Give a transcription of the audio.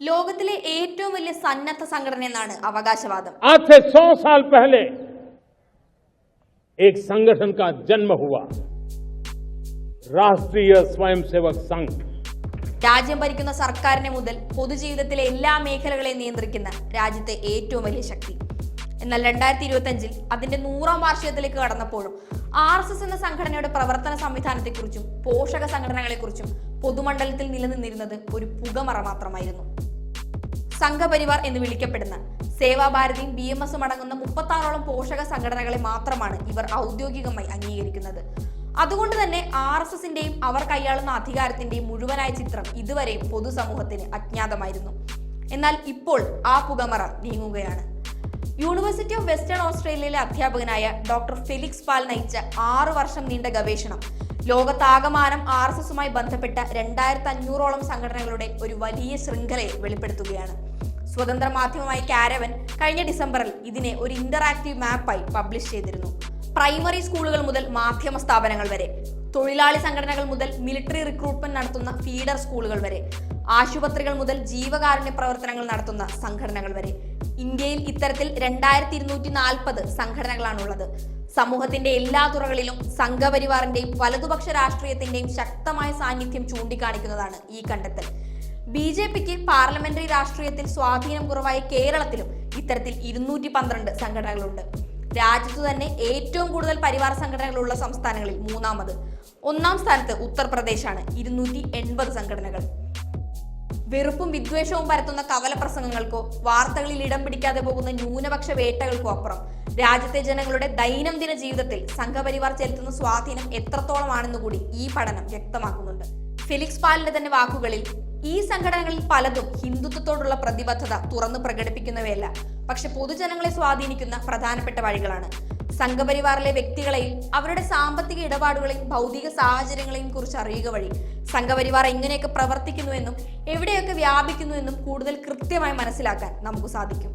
ലോകത്തിലെ ഏറ്റവും വലിയ സന്നദ്ധ സംഘടന എന്നാണ് അവകാശവാദം. आज से 100 साल पहले एक संगठन का जन्म हुआ, राष्ट्रीय स्वयंसेवक संघ. രാജ്യം ഭരിക്കുന്ന സർക്കാരിനെ മുതൽ പൊതുജീവിതത്തിലെ എല്ലാ മേഖലകളെയും നിയന്ത്രിക്കുന്ന രാജ്യത്തെ ഏറ്റവും വലിയ ശക്തി. എന്നാൽ 2025 അതിന്റെ 100ാം വാർഷികത്തിലേക്ക് കടന്നപ്പോഴും RSS എന്ന സംഘടനയുടെ പ്രവർത്തന സംവിധാനത്തെക്കുറിച്ചും പോഷക സംഘടനകളെക്കുറിച്ചും പൊതുമണ്ഡലത്തിൽ നിലനിന്നിരുന്നത് ഒരു പുകമറ മാത്രമായിരുന്നു. സംഘപരിവാർ എന്ന് വിളിക്കപ്പെടുന്ന സേവാഭാരതിയും BMS അടങ്ങുന്ന 36ഓളം പോഷക സംഘടനകളെ മാത്രമാണ് ഇവർ ഔദ്യോഗികമായി അംഗീകരിക്കുന്നത്. അതുകൊണ്ട് തന്നെ RSSന്റെയും അവർ കൈയാളുന്ന അധികാരത്തിന്റെയും മുഴുവനായ ചിത്രം ഇതുവരെയും പൊതുസമൂഹത്തിന് അജ്ഞാതമായിരുന്നു. എന്നാൽ ഇപ്പോൾ ആ പുകമറ നീങ്ങുകയാണ്. യൂണിവേഴ്സിറ്റി ഓഫ് വെസ്റ്റേൺ ഓസ്ട്രേലിയയിലെ അധ്യാപകനായ ഡോക്ടർ ഫെലിക്സ് പാൽ നയിച്ച 6 വർഷം നീണ്ട ഗവേഷണം ലോകത്താകമാനം RSSുമായി ബന്ധപ്പെട്ട 2500ഓളം സംഘടനകളുടെ ഒരു വലിയ ശൃംഖലയെ വെളിപ്പെടുത്തുകയാണ്. സ്വതന്ത്ര മാധ്യമമായ കാരവൻ കഴിഞ്ഞ ഡിസംബറിൽ ഇതിനെ ഒരു ഇന്ററാക്റ്റീവ് മാപ്പായി പബ്ലിഷ് ചെയ്തിരുന്നു. പ്രൈമറി സ്കൂളുകൾ മുതൽ മാധ്യമ സ്ഥാപനങ്ങൾ വരെ, തൊഴിലാളി സംഘടനകൾ മുതൽ മിലിറ്ററി റിക്രൂട്ട്മെന്റ് നടത്തുന്ന ഫീഡർ സ്കൂളുകൾ വരെ, ആശുപത്രികൾ മുതൽ ജീവകാരുണ്യ പ്രവർത്തനങ്ങൾ നടത്തുന്ന സംഘടനകൾ വരെ, ഇന്ത്യയിൽ ഇത്തരത്തിൽ 2240 സംഘടനകളാണുള്ളത്. സമൂഹത്തിന്റെ എല്ലാ തുറകളിലും സംഘപരിവാറിന്റെയും വലതുപക്ഷ രാഷ്ട്രീയത്തിന്റെയും ശക്തമായ സാന്നിധ്യം ചൂണ്ടിക്കാണിക്കുന്നതാണ് ഈ കണ്ടെത്തൽ. BJPക്ക് പാർലമെന്ററി രാഷ്ട്രീയത്തിൽ സ്വാധീനം കുറവായ കേരളത്തിലും ഇത്തരത്തിൽ 212 സംഘടനകളുണ്ട്. രാജ്യത്തു തന്നെ ഏറ്റവും കൂടുതൽ പരിവാർ സംഘടനകളുള്ള സംസ്ഥാനങ്ങളിൽ 3ാമത്. 1ാം സ്ഥാനത്ത് ഉത്തർപ്രദേശാണ്, 280 സംഘടനകൾ. വെറുപ്പും വിദ്വേഷവും പരത്തുന്ന കവല പ്രസംഗങ്ങൾക്കോ വാർത്തകളിൽ ഇടം പിടിക്കാതെ പോകുന്ന ന്യൂനപക്ഷ വേട്ടകൾക്കോ അപ്പുറം രാജ്യത്തെ ജനങ്ങളുടെ ദൈനംദിന ജീവിതത്തിൽ സംഘപരിവാർ ചെലുത്തുന്ന സ്വാധീനം എത്രത്തോളമാണെന്ന് കൂടി ഈ പഠനം വ്യക്തമാക്കുന്നുണ്ട്. ഫെലിക്സ് പാലിന്റെ തന്നെ വാക്കുകളിൽ, ഈ സംഘടനകളിൽ പലതും ഹിന്ദുത്വത്തോടുള്ള പ്രതിബദ്ധത തുറന്നു പ്രകടിപ്പിക്കുന്നവയല്ല, പക്ഷെ പൊതുജനങ്ങളെ സ്വാധീനിക്കുന്ന പ്രധാനപ്പെട്ട വഴികളാണ്. സംഘപരിവാറിലെ വ്യക്തികളെയും അവരുടെ സാമ്പത്തിക ഇടപാടുകളെയും ഭൗതിക സാഹചര്യങ്ങളെയും കുറിച്ച് അറിയുക വഴി സംഘപരിവാർ എങ്ങനെയൊക്കെ പ്രവർത്തിക്കുന്നുവെന്നും എവിടെയൊക്കെ വ്യാപിക്കുന്നുവെന്നും കൂടുതൽ കൃത്യമായി മനസ്സിലാക്കാൻ നമുക്ക് സാധിക്കും.